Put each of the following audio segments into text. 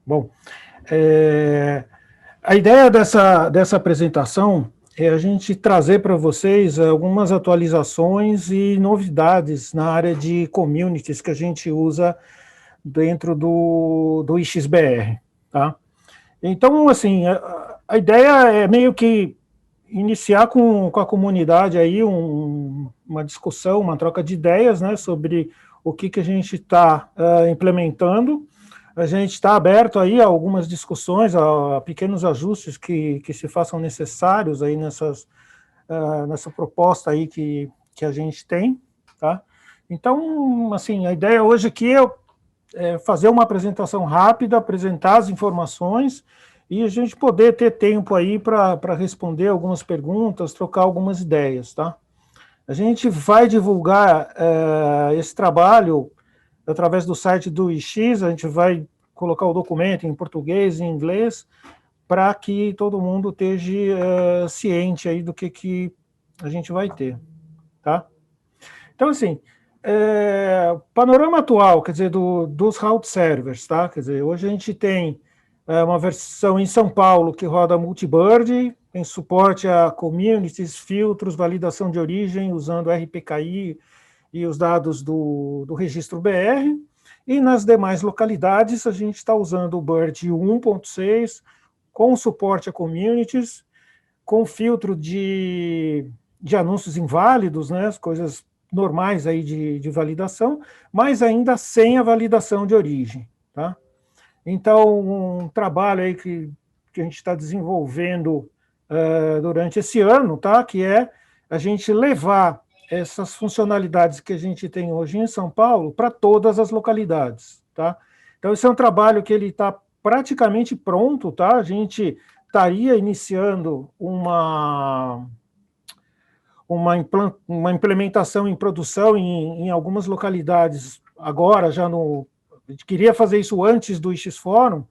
Bom, é, a ideia dessa apresentação é a gente trazer para vocês algumas atualizações e novidades na área de communities que a gente usa dentro do IXBR, tá? Então, assim, a ideia é meio que iniciar com a comunidade aí uma discussão, uma troca de ideias, né, sobre o que a gente está implementando. A gente está aberto aí a algumas discussões, a pequenos ajustes que se façam necessários aí nessa proposta aí que a gente tem, tá? Então, assim, a ideia hoje aqui é fazer uma apresentação rápida, apresentar as informações e a gente poder ter tempo aí para responder algumas perguntas, trocar algumas ideias, tá? A gente vai divulgar esse trabalho através do site do IX, a gente vai colocar o documento em português e em inglês, para que todo mundo esteja ciente aí do que a gente vai ter, tá? Então, assim, panorama atual, quer dizer, dos route servers, tá? Quer dizer, hoje a gente tem uma versão em São Paulo que roda Multibird, tem suporte a communities, filtros, validação de origem, usando RPKI e os dados do registro BR, e nas demais localidades a gente está usando o Bird 1.6, com suporte a communities, com filtro de anúncios inválidos, né, as coisas normais aí de validação, mas ainda sem a validação de origem, tá? Então, um trabalho aí que a gente está desenvolvendo durante esse ano, tá? Que é a gente levar essas funcionalidades que a gente tem hoje em São Paulo para todas as localidades, tá? Então, esse é um trabalho que ele está praticamente pronto, tá? A gente estaria iniciando uma implementação em produção em algumas localidades agora, já no... A gente queria fazer isso antes do IX Fórum,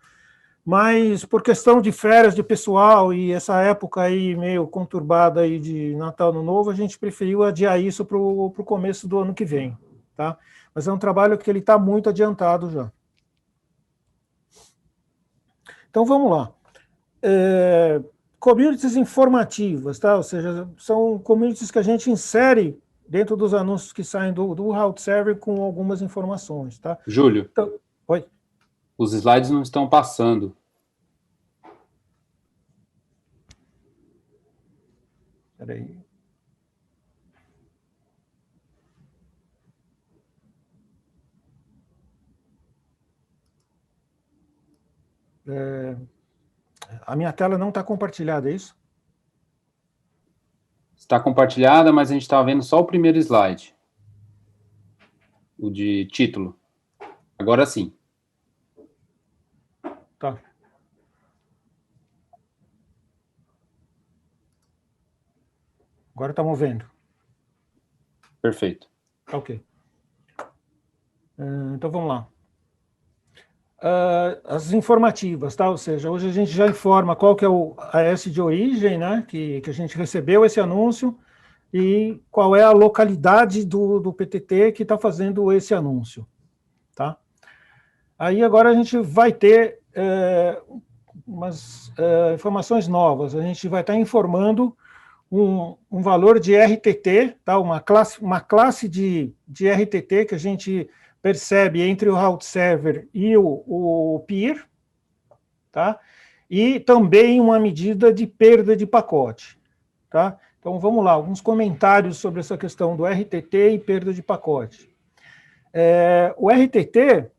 mas por questão de férias de pessoal e essa época aí meio conturbada aí de Natal, Ano Novo, a gente preferiu adiar isso para o começo do ano que vem, tá? Mas é um trabalho que ele está muito adiantado já. Então vamos lá. Communities informativas, tá? Ou seja, são communities que a gente insere dentro dos anúncios que saem do route server com algumas informações, tá? Júlio, Então, oi? os slides não estão passando. Espera aí. A minha tela não está compartilhada, é isso? Está compartilhada, mas a gente está vendo só o primeiro slide. O de título. Agora sim. Tá. Agora está movendo. Perfeito. Ok. Então vamos lá. As informativas, tá? Ou seja, hoje a gente já informa qual que é o AS de origem, né? Que a gente recebeu esse anúncio e qual é a localidade do PTT que está fazendo esse anúncio, tá? Aí agora a gente vai ter umas informações novas. A gente vai estar informando um valor de RTT, tá? Uma classe de RTT que a gente percebe entre o route server e o peer, tá? E também uma medida de perda de pacote, tá? Então vamos lá, alguns comentários sobre essa questão do RTT e perda de pacote. O RTT,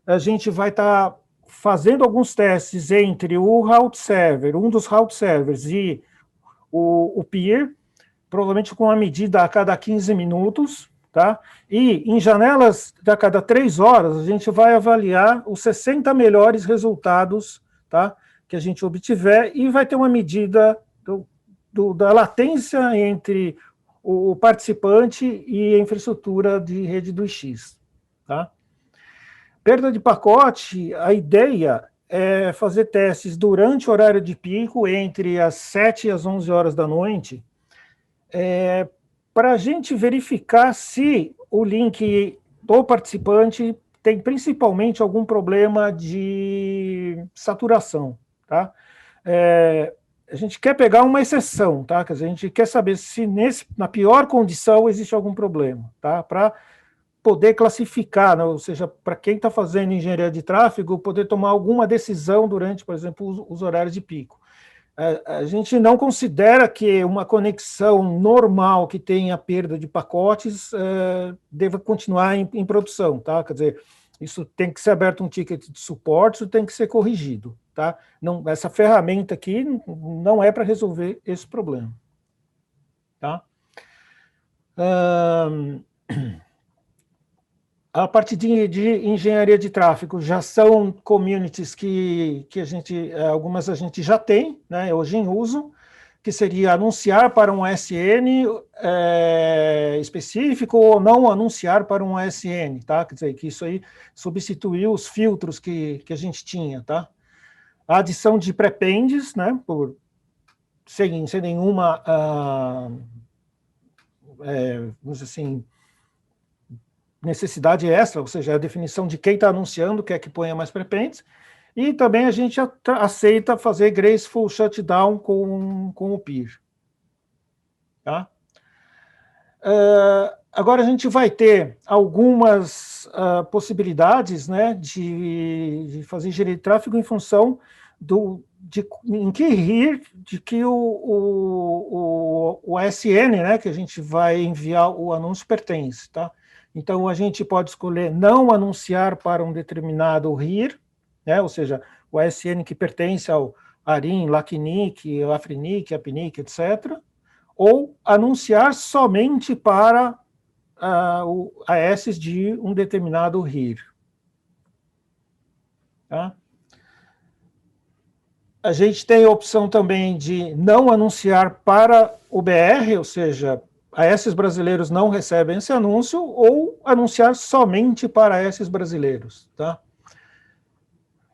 a gente vai estar fazendo alguns testes entre o route server, um dos route servers e o peer, provavelmente com uma medida a cada 15 minutos, tá? E em janelas de a cada 3 horas, a gente vai avaliar os 60 melhores resultados, tá? Que a gente obtiver e vai ter uma medida da latência entre o participante e a infraestrutura de rede do X, tá? Perda de pacote, a ideia é fazer testes durante o horário de pico, entre as 7 e as 11 horas da noite, para a gente verificar se o link do participante tem principalmente algum problema de saturação, tá? A gente quer pegar uma exceção, tá? Quer dizer, a gente quer saber se na pior condição existe algum problema, tá? Para poder classificar, né? Ou seja, para quem está fazendo engenharia de tráfego, poder tomar alguma decisão durante, por exemplo, os horários de pico. A gente não considera que uma conexão normal que tenha perda de pacotes deva continuar em produção, tá? Quer dizer, isso tem que ser aberto um ticket de suporte, isso tem que ser corrigido, tá? Não, essa ferramenta aqui não é para resolver esse problema, tá? A parte de engenharia de tráfego já são communities que algumas a gente já tem, né, hoje em uso, que seria anunciar para um ASN específico ou não anunciar para um ASN, tá? Quer dizer, que isso aí substituiu os filtros que a gente tinha, tá? A adição de prependes, né, sem nenhuma, vamos dizer assim, necessidade extra, ou seja, a definição de quem está anunciando, quer que ponha mais prepends, e também a gente aceita fazer graceful shutdown com o peer. Tá? Agora a gente vai ter algumas possibilidades, né, de fazer engenharia de tráfego em função em que RIR de que o ASN, né, que a gente vai enviar o anúncio pertence, tá? Então, a gente pode escolher não anunciar para um determinado RIR, né, ou seja, o ASN que pertence ao ARIN, LACNIC, AFRINIC, APNIC, etc., ou anunciar somente para o AS de um determinado RIR. Tá? A gente tem a opção também de não anunciar para o BR, ou seja, AS brasileiros não recebem esse anúncio, ou anunciar somente para AS brasileiros, tá?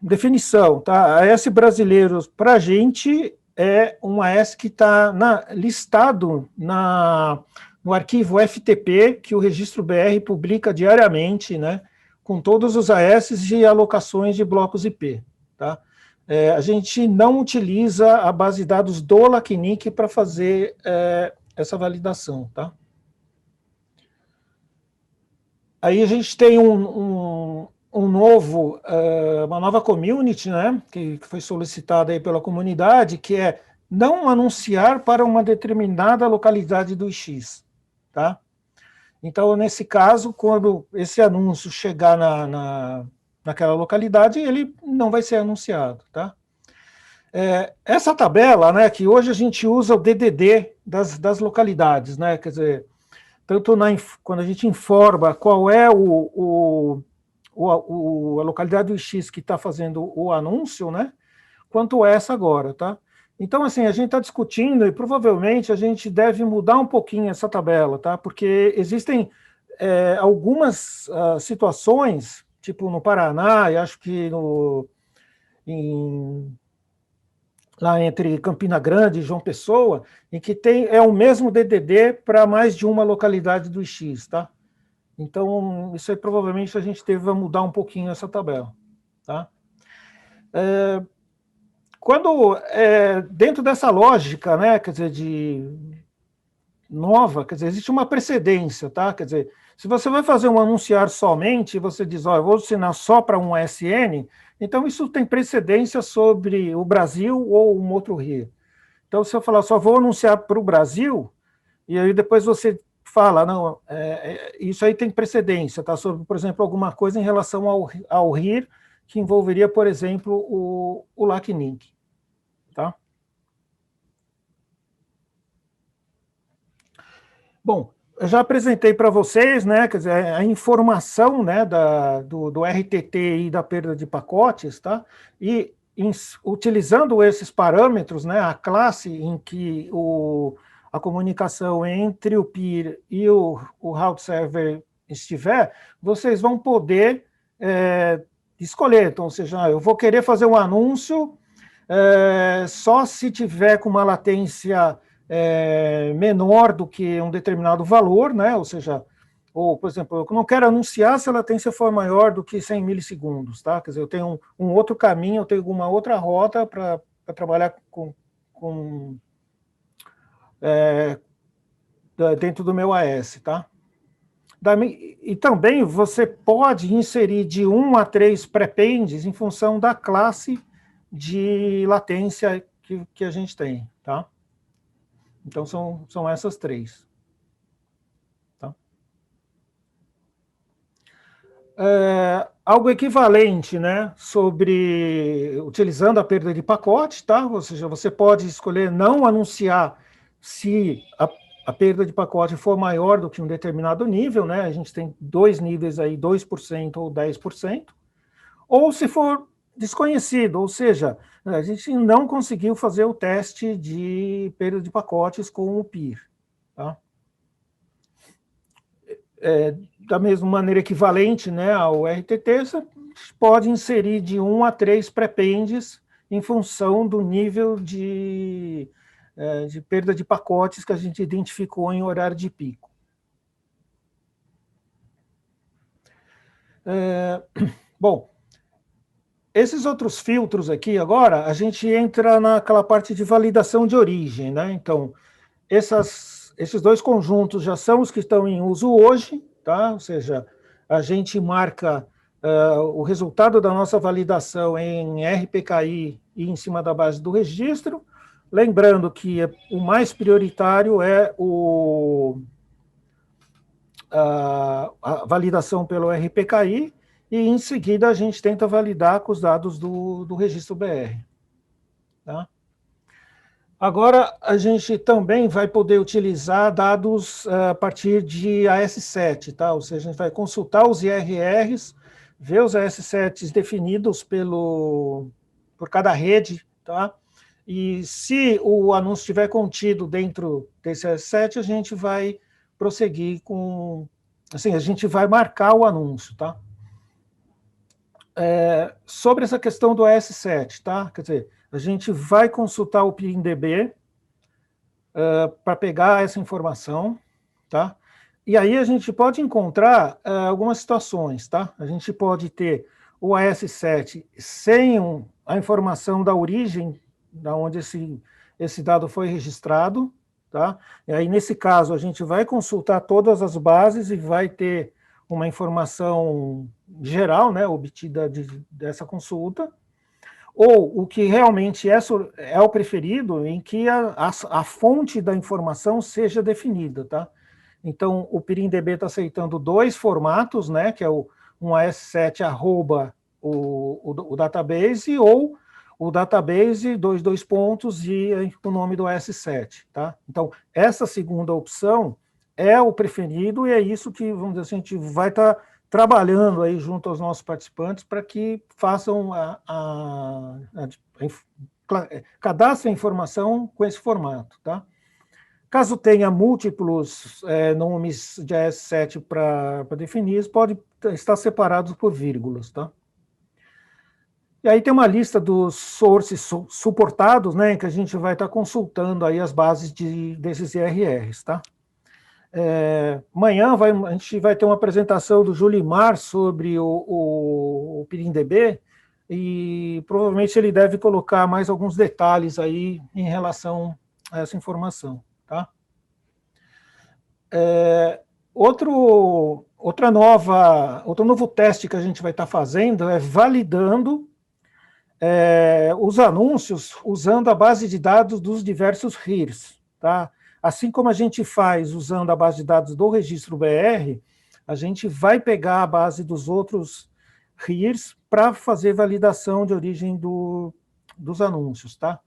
Definição, tá? AS brasileiros, para a gente, é um AS que está listado no arquivo FTP, que o Registro BR publica diariamente, né? Com todos os AS e alocações de blocos IP, tá? A gente não utiliza a base de dados do LACNIC para fazer essa validação, tá? Aí a gente tem uma nova community, né, que foi solicitada aí pela comunidade, que é não anunciar para uma determinada localidade do X, tá? Então, nesse caso, quando esse anúncio chegar naquela localidade, ele não vai ser anunciado, tá? Essa tabela, né, que hoje a gente usa o DDD das localidades, né, quer dizer, tanto quando a gente informa qual é a localidade do X que está fazendo o anúncio, né, quanto essa agora, tá? Então, assim, a gente está discutindo e provavelmente a gente deve mudar um pouquinho essa tabela, tá? Porque existem algumas situações, tipo no Paraná, e acho que lá entre Campina Grande e João Pessoa, em que é o mesmo DDD para mais de uma localidade do X, tá? Então, isso aí provavelmente a gente deve mudar um pouquinho essa tabela, tá? Dentro dessa lógica, né, quer dizer, nova, quer dizer, existe uma precedência, tá? Quer dizer, se você vai fazer um anunciar somente, você diz, ó, eu vou assinar só para um ASN, então isso tem precedência sobre o Brasil ou um outro RIR. Então, se eu falar só vou anunciar para o Brasil, e aí depois você fala, não, isso aí tem precedência, tá? Sobre, por exemplo, alguma coisa em relação ao RIR, que envolveria, por exemplo, o LACNIC, tá? Bom, eu já apresentei para vocês, né, quer dizer, a informação, né, do RTT e da perda de pacotes, tá? E utilizando esses parâmetros, né, a classe em que a comunicação entre o peer e o route server estiver, vocês vão poder escolher. Então, ou seja, eu vou querer fazer um anúncio só se tiver com uma latência menor do que um determinado valor, né? Ou seja, Ou, por exemplo, eu não quero anunciar se a latência for maior do que 100 milissegundos, tá? Quer dizer, eu tenho um outro caminho, eu tenho uma outra rota para trabalhar dentro do meu AS, tá? E também você pode inserir de 1 a 3 pré-pendes em função da classe de latência que a gente tem, tá? Então, são essas 3. Tá? Algo equivalente, né, utilizando a perda de pacote, tá? Ou seja, você pode escolher não anunciar se a perda de pacote for maior do que um determinado nível, né? A gente tem 2 níveis aí, 2% ou 10%, ou se for desconhecido, ou seja, a gente não conseguiu fazer o teste de perda de pacotes com o PIR, tá? Da mesma maneira equivalente, né, ao RTT, você pode inserir de 1 a 3 pré-pendes em função do nível de perda de pacotes que a gente identificou em horário de pico. Bom, esses outros filtros aqui, agora, a gente entra naquela parte de validação de origem, né? Então, esses 2 conjuntos já são os que estão em uso hoje, tá? Ou seja, a gente marca o resultado da nossa validação em RPKI e em cima da base do registro, lembrando que o mais prioritário é a validação pelo RPKI, e em seguida a gente tenta validar com os dados do registro BR. Tá? Agora, a gente também vai poder utilizar dados a partir de AS7, tá? Ou seja, a gente vai consultar os IRRs, ver os AS7s definidos por cada rede, tá? E se o anúncio estiver contido dentro desse AS7, a gente vai prosseguir com... Assim, a gente vai marcar o anúncio, tá? Sobre essa questão do AS7, tá? Quer dizer, a gente vai consultar o PIRINDB para pegar essa informação, tá? E aí a gente pode encontrar algumas situações, tá? A gente pode ter o AS7 sem a informação da origem, da onde esse dado foi registrado, tá? E aí, nesse caso, a gente vai consultar todas as bases e vai ter uma informação geral, né, obtida dessa consulta, ou o que realmente é o preferido, em que a fonte da informação seja definida, tá? Então, o PIRINDB está aceitando 2 formatos, né, que é um AS7 arroba o database, ou o database, dois pontos, e o nome do AS7, tá? Então, essa segunda opção é o preferido, e é isso que, vamos dizer assim, a gente vai estar trabalhando aí junto aos nossos participantes para que façam cadastrem a informação com esse formato, tá? Caso tenha múltiplos nomes de AS7 para definir, pode estar separados por vírgulas, tá? E aí tem uma lista dos sources suportados, né, que a gente vai estar consultando aí as bases desses IRRs, tá? Amanhã a gente vai ter uma apresentação do Julimar sobre o PIRINDB, e provavelmente ele deve colocar mais alguns detalhes aí em relação a essa informação, tá? Outro novo teste que a gente vai estar fazendo é validando os anúncios usando a base de dados dos diversos RIRs, tá? Assim como a gente faz usando a base de dados do registro BR, a gente vai pegar a base dos outros RIRs para fazer validação de origem dos anúncios, tá?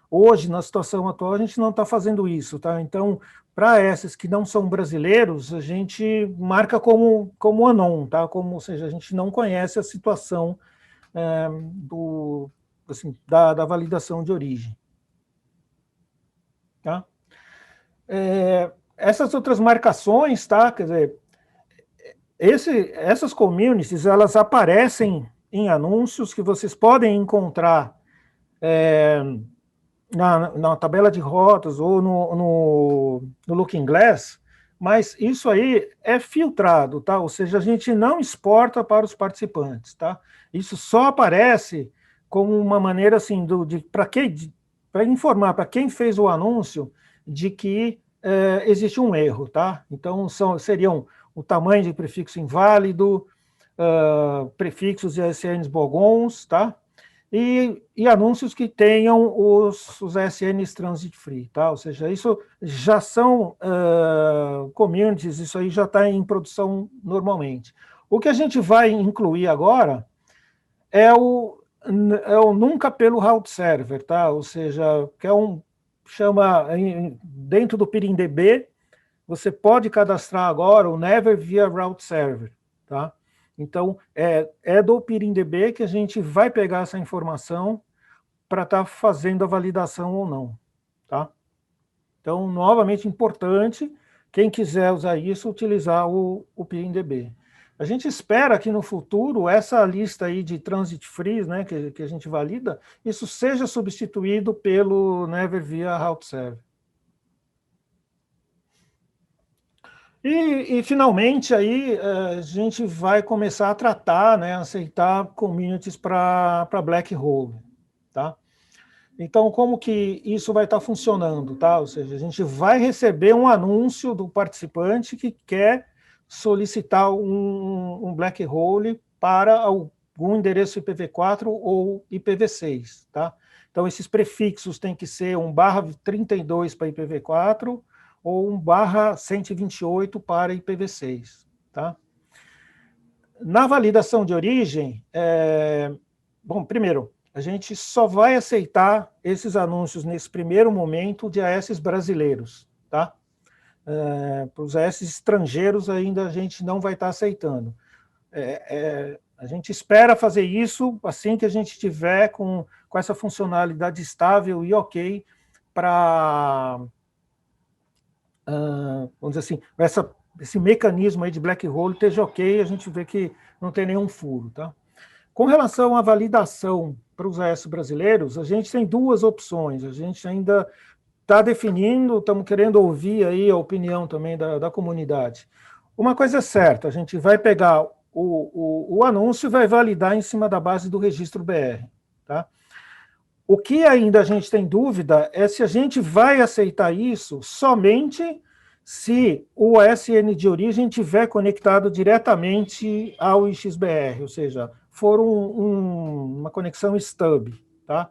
Hoje, na situação atual, a gente não está fazendo isso, tá? Então, para esses que não são brasileiros, a gente marca como anon, tá? Ou seja, a gente não conhece a situação da validação de origem. Tá? Essas outras marcações, tá? Quer dizer, essas communities, elas aparecem em anúncios que vocês podem encontrar na tabela de rotas ou no Looking Glass, mas isso aí é filtrado, tá? Ou seja, a gente não exporta para os participantes, tá? Isso só aparece como uma maneira assim para informar para quem fez o anúncio de que existe um erro, tá? Então seriam o tamanho de prefixo inválido, prefixos e ASNs bogons, tá? E anúncios que tenham os ASNs transit free, tá? Ou seja, isso já são communities, isso aí já está em produção normalmente. O que a gente vai incluir agora é o nunca pelo route server, tá? Ou seja, que é dentro do PIRINDB, você pode cadastrar agora o never via route server, tá? Então, é do PIRINDB que a gente vai pegar essa informação para estar fazendo a validação ou não, tá? Então, novamente, importante, quem quiser usar isso, utilizar o PIRINDB. A gente espera que no futuro, essa lista aí de transit free, né, que a gente valida, isso seja substituído pelo Never via route server. E finalmente, aí, a gente vai começar a tratar, né, aceitar communities para Black Hole, tá? Então, como que isso vai estar funcionando, tá? Ou seja, a gente vai receber um anúncio do participante que quer solicitar um Black Hole para algum endereço IPv4 ou IPv6, tá? Então, esses prefixos têm que ser um /32 para IPv4 ou um /128 para IPv6, tá? Na validação de origem, bom, primeiro, a gente só vai aceitar esses anúncios nesse primeiro momento de AS brasileiros, tá? Para os AS estrangeiros ainda a gente não vai estar aceitando. A gente espera fazer isso assim que a gente tiver com essa funcionalidade estável e ok para, vamos dizer assim, esse mecanismo aí de black hole esteja ok, a gente vê que não tem nenhum furo, tá? Com relação à validação para os AS brasileiros, a gente tem duas opções. A gente ainda está definindo, estamos querendo ouvir aí a opinião também da comunidade. Uma coisa é certa, a gente vai pegar o anúncio e vai validar em cima da base do registro BR. Tá? O que ainda a gente tem dúvida é se a gente vai aceitar isso somente se o ASN de origem estiver conectado diretamente ao IXBR, ou seja, for uma conexão stub, tá?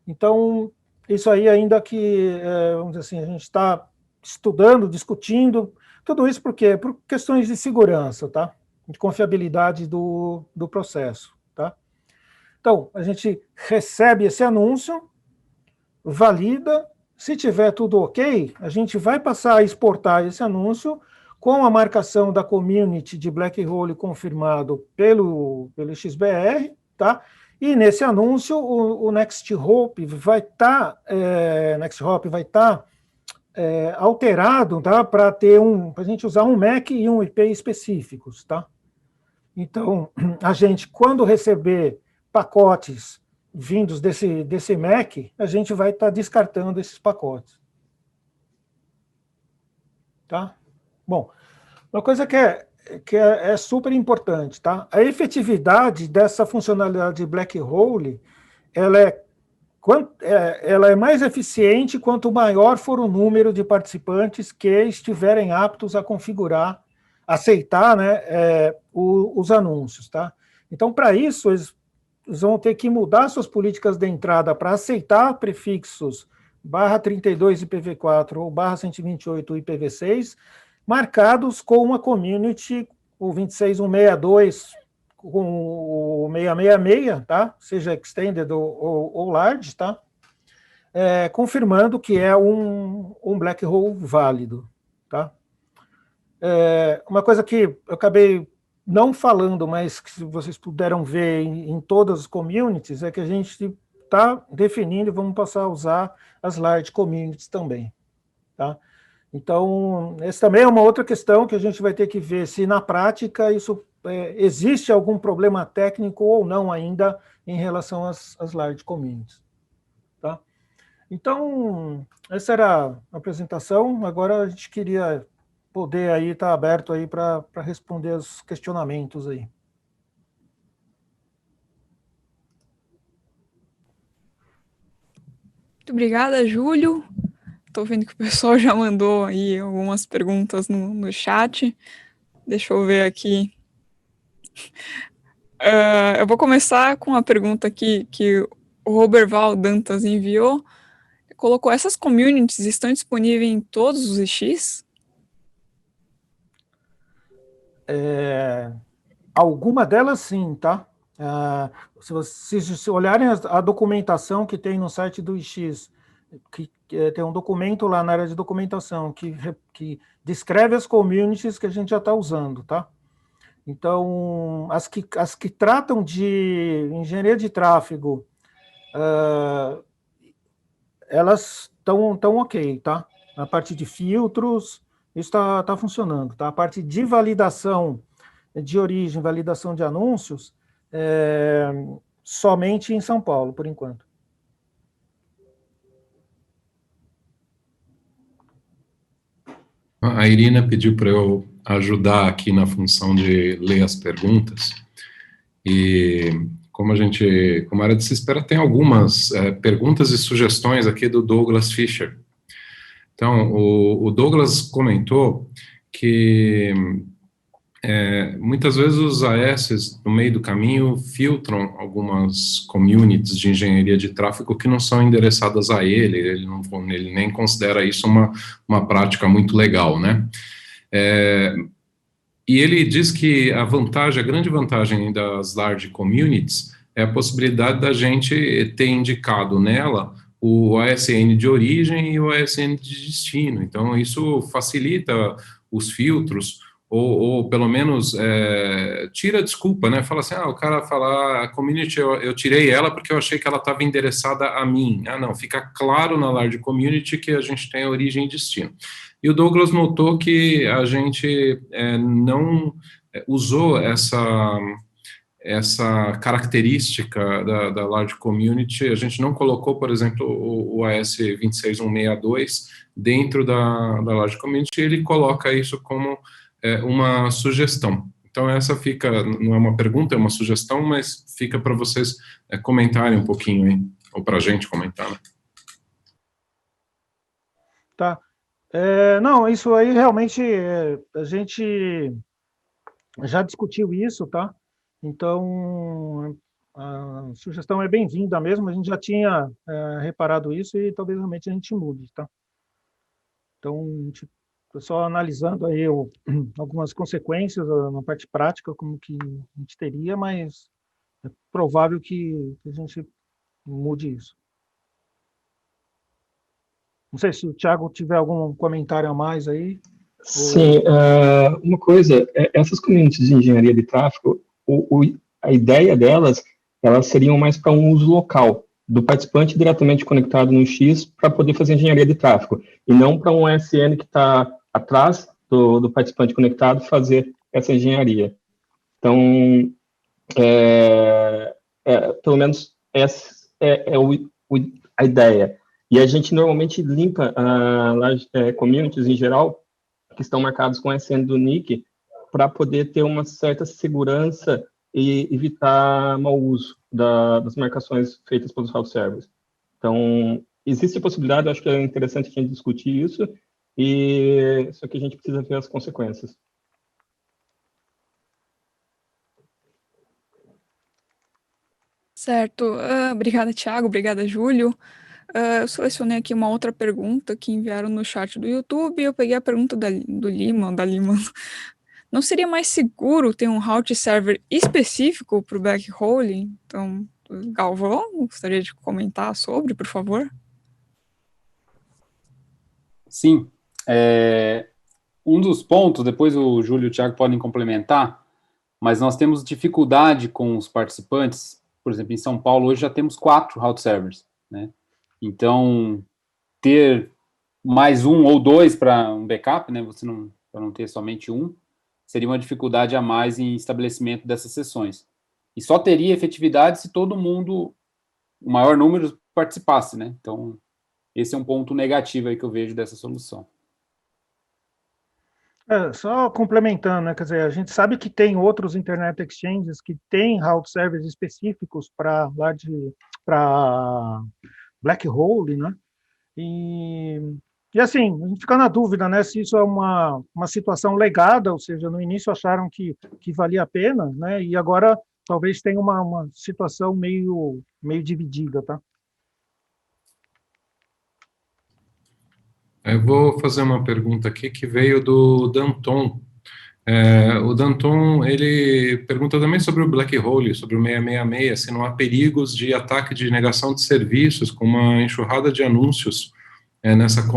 Então, isso aí ainda que, vamos dizer assim, a gente está estudando, discutindo, tudo isso por quê? Por questões de segurança, tá? De confiabilidade do processo, tá? Então, a gente recebe esse anúncio, valida, se tiver tudo ok, a gente vai passar a exportar esse anúncio com a marcação da community de Black Hole confirmado pelo XBR, tá? E nesse anúncio o Next Hop vai estar alterado, tá? Para a gente usar um MAC e um IP específicos, tá? Então, a gente, quando receber pacotes vindos desse MAC, a gente vai estar descartando esses pacotes. Tá? Bom, uma coisa que é super importante, tá? A efetividade dessa funcionalidade de Black Hole, ela é mais eficiente quanto maior for o número de participantes que estiverem aptos a configurar, aceitar, né, os anúncios, tá? Então, para isso, eles vão ter que mudar suas políticas de entrada para aceitar prefixos /32 IPv4 ou /128 IPv6, marcados com uma community, o 26162 com o 666, tá? Seja extended ou large, tá? Confirmando que é um black hole válido, tá? Uma coisa que eu acabei não falando, mas que vocês puderam ver em todas as communities, é que a gente está definindo e vamos passar a usar as large communities também, tá? Então, essa também é uma outra questão que a gente vai ter que ver se na prática isso existe algum problema técnico ou não ainda em relação às large communities, tá? Então, essa era a apresentação. Agora a gente queria poder aí estar aberto aí para responder os questionamentos aí. Muito obrigada, Júlio. Estou vendo que o pessoal já mandou aí algumas perguntas no chat. Deixa eu ver aqui. Eu vou começar com a pergunta que o Roberval Dantas enviou. Ele colocou: essas communities estão disponíveis em todos os EX? Alguma delas sim, tá? Se vocês olharem a documentação que tem no site do IX, que tem um documento lá na área de documentação que descreve as communities que a gente já está usando, tá? Então, as que tratam de engenharia de tráfego, elas estão ok, tá? A parte de filtros, isso tá funcionando, tá? A parte de validação de origem, validação de anúncios, somente em São Paulo, por enquanto. A Irina pediu para eu ajudar aqui na função de ler as perguntas, e como era de se esperar, tem algumas perguntas e sugestões aqui do Douglas Fischer. Então, o Douglas comentou que muitas vezes os AS, no meio do caminho, filtram algumas communities de engenharia de tráfego que não são endereçadas a ele nem considera isso uma prática muito legal, né? E ele diz que a grande vantagem das large communities é a possibilidade da gente ter indicado nela o ASN de origem e o ASN de destino. Então, isso facilita os filtros, ou pelo menos tira a desculpa, né? Fala assim, o cara fala, a community, eu tirei ela porque eu achei que ela estava endereçada a mim. Não, fica claro na large community que a gente tem origem e destino. E o Douglas notou que a gente não usou essa característica da large community, a gente não colocou, por exemplo, o AS 26162 dentro da large community, ele coloca isso como uma sugestão. Então, essa fica, não é uma pergunta, é uma sugestão, mas fica para vocês comentarem um pouquinho aí, ou para a gente comentar, né? Tá. Não, isso aí realmente a gente já discutiu isso, tá? Então, a sugestão é bem-vinda mesmo, a gente já tinha reparado isso e talvez realmente a gente mude, tá? Então, estou só analisando aí algumas consequências na parte prática, como que a gente teria, mas é provável que a gente mude isso. Não sei se o Thiago tiver algum comentário a mais aí. Sim, uma coisa, essas communities de engenharia de tráfego, a ideia delas, elas seriam mais para um uso local, do participante diretamente conectado no X para poder fazer engenharia de tráfego, e não para um ASN que está atrás do participante conectado fazer essa engenharia. Então, pelo menos essa a ideia. E a gente normalmente limpa communities em geral que estão marcados com SN do NIC para poder ter uma certa segurança e evitar mau uso das marcações feitas pelos route servers. Então, existe a possibilidade, eu acho que é interessante a gente discutir isso, e só que a gente precisa ver as consequências. Certo. Obrigada, Thiago. Obrigada, Júlio. Eu selecionei aqui uma outra pergunta que enviaram no chat do YouTube. Eu peguei a pergunta do Lima, da Lima. Não seria mais seguro ter um route server específico para o backhauling? Então, Galvão, gostaria de comentar sobre, por favor? Sim. Um dos pontos, depois o Júlio e o Thiago podem complementar, mas nós temos dificuldade com os participantes. Por exemplo, em São Paulo, hoje já temos 4 route servers, né? Então, ter mais um ou 2 para um backup, né? Para não ter somente um, seria uma dificuldade a mais em estabelecimento dessas sessões. E só teria efetividade se todo mundo, o maior número, participasse, né? Então, esse é um ponto negativo aí que eu vejo dessa solução. Só complementando, né, quer dizer, a gente sabe que tem outros Internet Exchanges que têm route servers específicos para black hole, né, e, e assim, a gente fica na dúvida, né, se isso é uma situação legada, ou seja, no início acharam que valia a pena, né, e agora talvez tenha uma situação meio dividida, tá? Eu vou fazer uma pergunta aqui que veio do Danton. O Danton, ele pergunta também sobre o Black Hole, sobre o 666, se não há perigos de ataque de negação de serviços, com uma enxurrada de anúncios nessa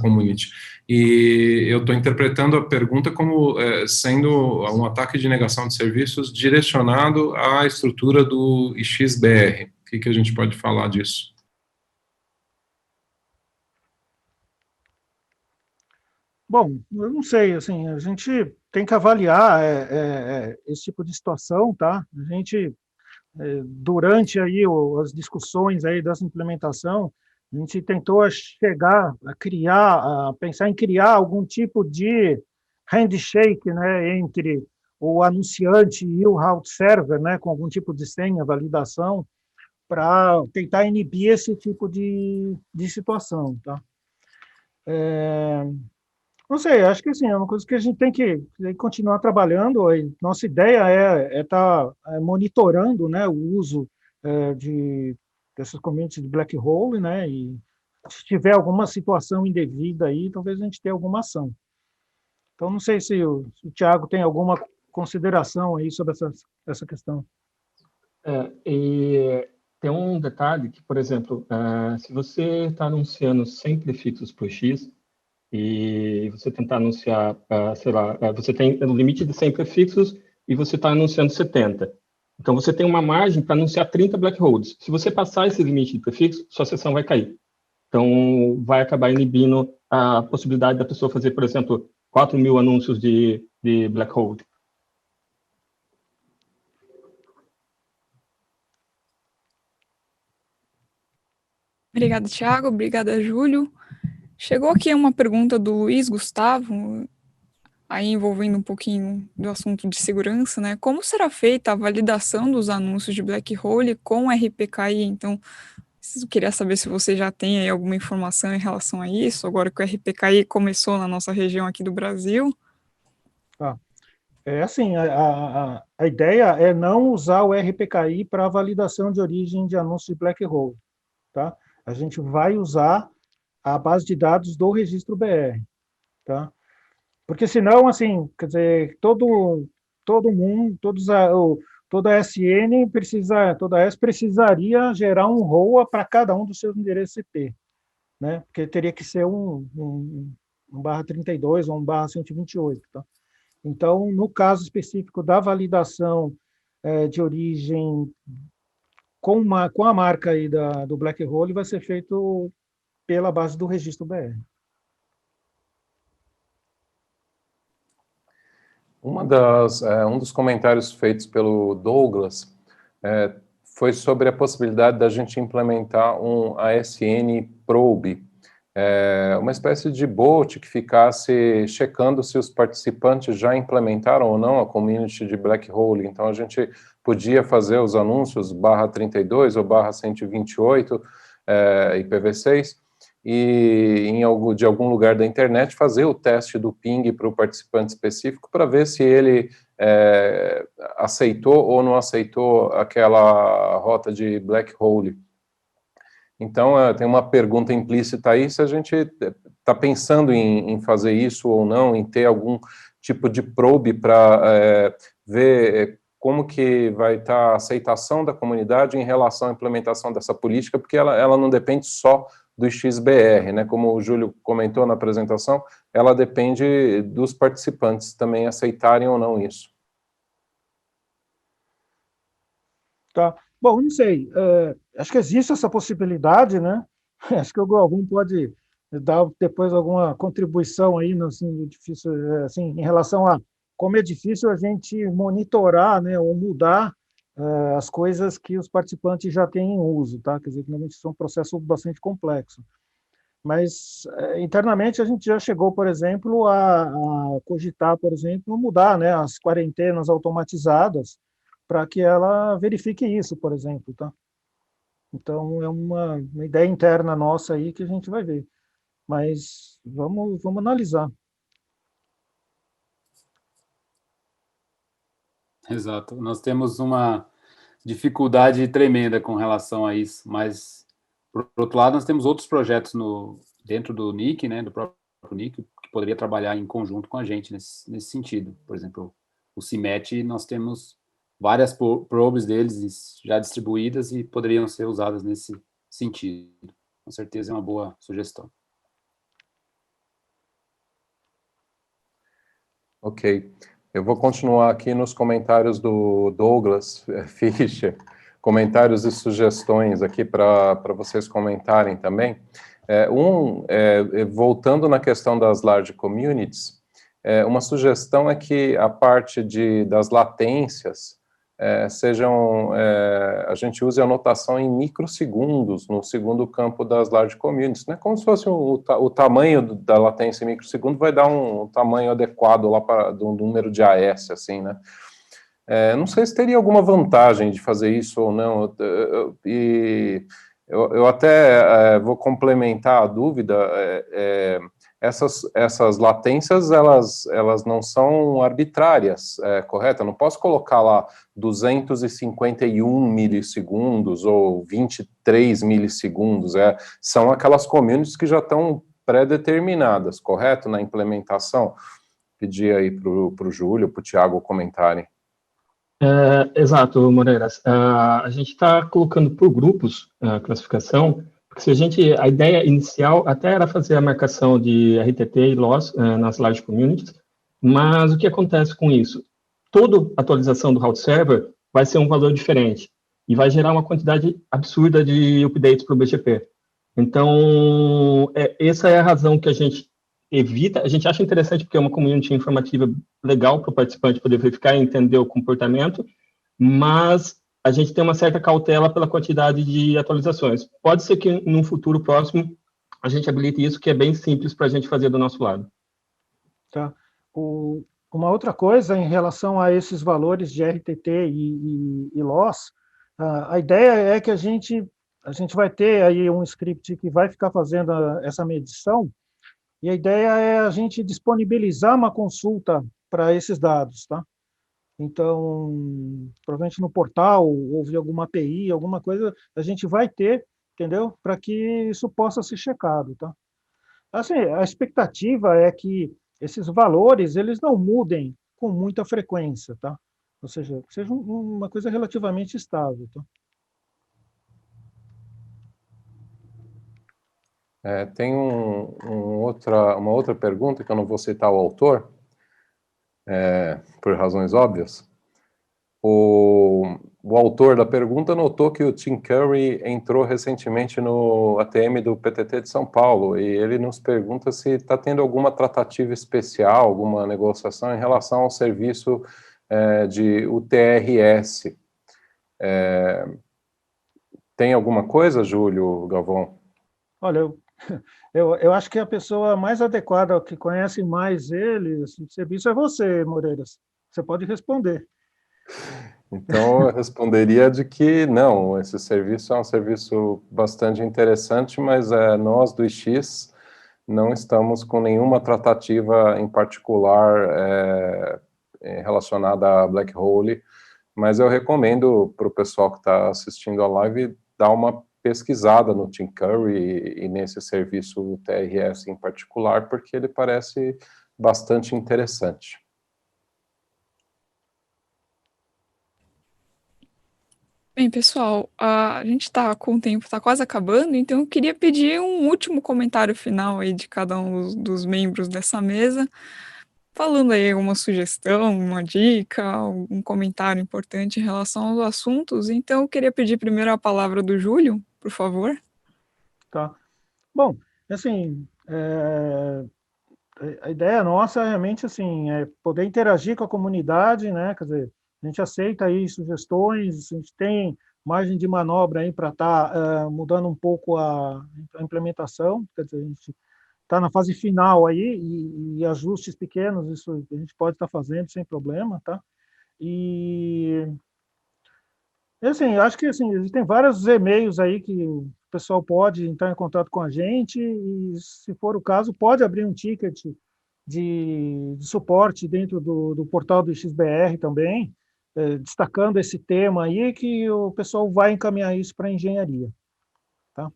community. E eu estou interpretando a pergunta como sendo um ataque de negação de serviços direcionado à estrutura do XBR. O que a gente pode falar disso? Bom, eu não sei, assim, a gente tem que avaliar esse tipo de situação, tá? A gente, durante aí as discussões aí dessa implementação, a gente tentou chegar a criar, a pensar em criar algum tipo de handshake, né, entre o anunciante e o route server, né, com algum tipo de senha, validação, para tentar inibir esse tipo de situação, tá? Não sei, acho que assim, é uma coisa que a gente tem que continuar trabalhando. Nossa ideia é estar monitorando, né, o uso dessas communities de black hole, né, e se tiver alguma situação indevida aí, talvez a gente tenha alguma ação. Então, não sei se o Thiago tem alguma consideração aí sobre essa questão. E tem um detalhe que, por exemplo, se você está anunciando 100 prefixos por X, e você tentar anunciar, sei lá, você tem o limite de 100 prefixos e você está anunciando 70. Então, você tem uma margem para anunciar 30 black holes. Se você passar esse limite de prefixo, sua sessão vai cair. Então, vai acabar inibindo a possibilidade da pessoa fazer, por exemplo, 4.000 anúncios de black hole. Obrigada, Thiago. Obrigada, Júlio. Chegou aqui uma pergunta do Luiz Gustavo, aí envolvendo um pouquinho do assunto de segurança, né? Como será feita a validação dos anúncios de black hole com RPKI? Então, eu queria saber se você já tem aí alguma informação em relação a isso, agora que o RPKI começou na nossa região aqui do Brasil. Tá. Assim, a ideia é não usar o RPKI para validação de origem de anúncios de black hole, tá? A gente vai usar a base de dados do registro BR, tá? Porque senão, assim, quer dizer, todo mundo, toda SN toda S precisaria gerar um ROA para cada um dos seus endereços IP, né? Porque teria que ser um /32 ou um /128, tá? Então, no caso específico da validação de origem com a marca aí do Black Hole, vai ser feito pela base do registro BR. Um dos comentários feitos pelo Douglas foi sobre a possibilidade da gente implementar um ASN Probe, uma espécie de bot que ficasse checando se os participantes já implementaram ou não a community de Black Hole. Então, a gente podia fazer os anúncios /32 ou /128 IPv6, e de algum lugar da internet fazer o teste do ping para o participante específico para ver se ele aceitou ou não aceitou aquela rota de black hole. Então, tem uma pergunta implícita aí, se a gente está pensando em fazer isso ou não, em ter algum tipo de probe para ver como que vai estar a aceitação da comunidade em relação à implementação dessa política, porque ela não depende só do XBR, né? Como o Júlio comentou na apresentação, ela depende dos participantes também aceitarem ou não isso. Tá. Bom, não sei. Acho que existe essa possibilidade, né? Acho que algum pode dar depois alguma contribuição aí, assim, difícil, assim, em relação a como é difícil a gente monitorar, né, ou mudar as coisas que os participantes já têm em uso, tá? Quer dizer, que normalmente isso é um processo bastante complexo. Mas internamente a gente já chegou, por exemplo, a cogitar, por exemplo, mudar, né, as quarentenas automatizadas para que ela verifique isso, por exemplo, tá? Então é uma ideia interna nossa aí que a gente vai ver. Mas vamos analisar. Exato. Nós temos uma dificuldade tremenda com relação a isso, mas, por outro lado, nós temos outros projetos dentro do NIC, né, do próprio NIC, que poderia trabalhar em conjunto com a gente nesse sentido. Por exemplo, o CIMET, nós temos várias probes deles já distribuídas e poderiam ser usadas nesse sentido. Com certeza é uma boa sugestão. Ok. Eu vou continuar aqui nos comentários do Douglas Fischer, comentários e sugestões aqui para vocês comentarem também. Voltando na questão das large communities, uma sugestão é que a parte das latências a gente use a notação em microsegundos no segundo campo das large communities, né? Como se fosse o tamanho da latência em microsegundo vai dar um tamanho adequado lá do número de AS, assim, né? Não sei se teria alguma vantagem de fazer isso ou não, e eu até vou complementar a dúvida. Essas latências, elas não são arbitrárias, correto? Eu não posso colocar lá 251 milissegundos ou 23 milissegundos, são aquelas communities que já estão pré-determinadas, correto? Na implementação. Pedir aí para o Júlio, para o Tiago comentarem. Exato, Moreiras. A gente está colocando por grupos a classificação, porque a ideia inicial até era fazer a marcação de RTT e loss nas large communities, mas o que acontece com isso? Toda atualização do route server vai ser um valor diferente e vai gerar uma quantidade absurda de updates para o BGP. Então, essa é a razão que a gente evita. A gente acha interessante porque é uma community informativa legal para o participante poder verificar e entender o comportamento, mas a gente tem uma certa cautela pela quantidade de atualizações. Pode ser que, num futuro próximo, a gente habilite isso, que é bem simples para a gente fazer do nosso lado. Tá. Uma outra coisa em relação a esses valores de RTT e loss, a ideia é que a gente vai ter aí um script que vai ficar fazendo essa medição, e a ideia é a gente disponibilizar uma consulta para esses dados, tá? Então, provavelmente no portal, ou via alguma API, alguma coisa, a gente vai ter, entendeu? Para que isso possa ser checado, tá? Assim, a expectativa é que esses valores, eles não mudem com muita frequência, tá? Ou seja, que seja uma coisa relativamente estável, tá? Tem uma outra pergunta, que eu não vou citar o autor, por razões óbvias. O autor da pergunta notou que o Tim Curry entrou recentemente no ATM do PTT de São Paulo, e ele nos pergunta se está tendo alguma tratativa especial, alguma negociação em relação ao serviço de UTRS. Tem alguma coisa, Júlio Galvão? Olha, eu acho que a pessoa mais adequada, que conhece mais ele, esse serviço, é você, Moreiras. Você pode responder. Então, eu responderia de que não, esse serviço é um serviço bastante interessante, mas nós do IX não estamos com nenhuma tratativa em particular relacionada a Black Hole, mas eu recomendo para o pessoal que está assistindo a live dar uma pesquisada no Tim Curry e nesse serviço TRS em particular, porque ele parece bastante interessante. Bem, pessoal, a gente está com o tempo, está quase acabando, então eu queria pedir um último comentário final aí de cada um dos membros dessa mesa, falando aí alguma sugestão, uma dica, um comentário importante em relação aos assuntos. Então eu queria pedir primeiro a palavra do Júlio, por favor. Tá. Bom, assim, a ideia nossa é realmente assim, é poder interagir com a comunidade, né? Quer dizer, a gente aceita aí sugestões, a gente tem margem de manobra aí para estar mudando um pouco a implementação, quer dizer, a gente está na fase final aí, e ajustes pequenos, isso a gente pode estar fazendo sem problema, tá? E assim, acho que assim, existem vários e-mails aí que o pessoal pode entrar em contato com a gente, e se for o caso, pode abrir um ticket de suporte dentro do portal do XBR também, destacando esse tema aí, que o pessoal vai encaminhar isso para a engenharia. Tá?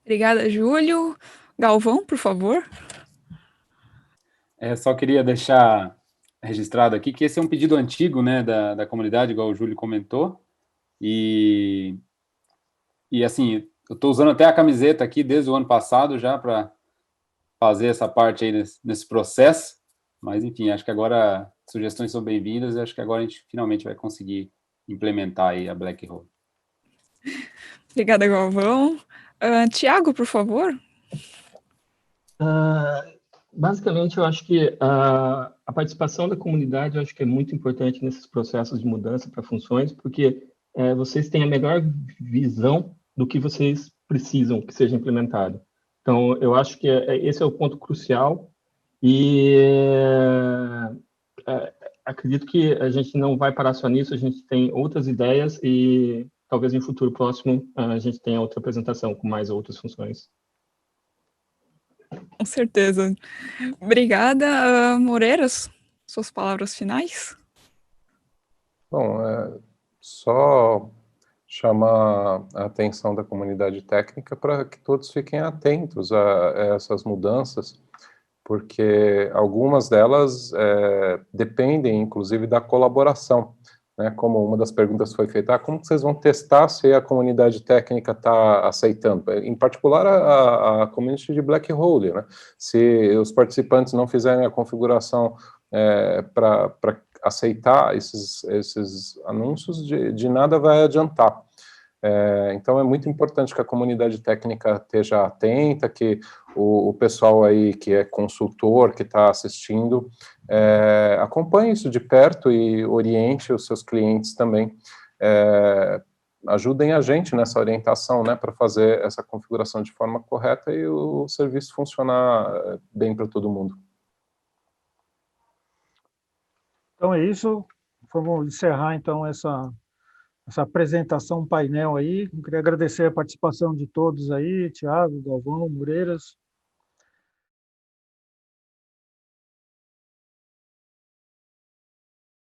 Obrigada, Júlio. Galvão, por favor. Só queria deixar registrado aqui que esse é um pedido antigo, né, da comunidade, igual o Júlio comentou, e assim, eu estou usando até a camiseta aqui desde o ano passado já para fazer essa parte aí nesse processo, mas enfim, acho que agora sugestões são bem-vindas e acho que agora a gente finalmente vai conseguir implementar aí a Black Hole. Obrigada, Galvão. Tiago, por favor. Basicamente, eu acho que a participação da comunidade, eu acho que é muito importante nesses processos de mudança para funções, porque vocês têm a melhor visão do que vocês precisam que seja implementado. Então, eu acho que esse é o ponto crucial, e acredito que a gente não vai parar só nisso, a gente tem outras ideias, e talvez em um futuro próximo a gente tenha outra apresentação com mais outras funções. Com certeza. Obrigada, Moreiras. Suas palavras finais? Bom, só chamar a atenção da comunidade técnica para que todos fiquem atentos a essas mudanças, porque algumas delas dependem, inclusive, da colaboração, né? Como uma das perguntas foi feita, como vocês vão testar se a comunidade técnica está aceitando? Em particular, a community de Black Hole, né? Se os participantes não fizerem a configuração para aceitar esses anúncios, de nada vai adiantar. Então é muito importante que a comunidade técnica esteja atenta, que o pessoal aí que é consultor, que está assistindo, acompanhe isso de perto e oriente os seus clientes também. Ajudem a gente nessa orientação, né, para fazer essa configuração de forma correta e o serviço funcionar bem para todo mundo. Então é isso, vamos encerrar então essa apresentação painel aí. Eu queria agradecer a participação de todos aí, Tiago, Galvão, Moreiras.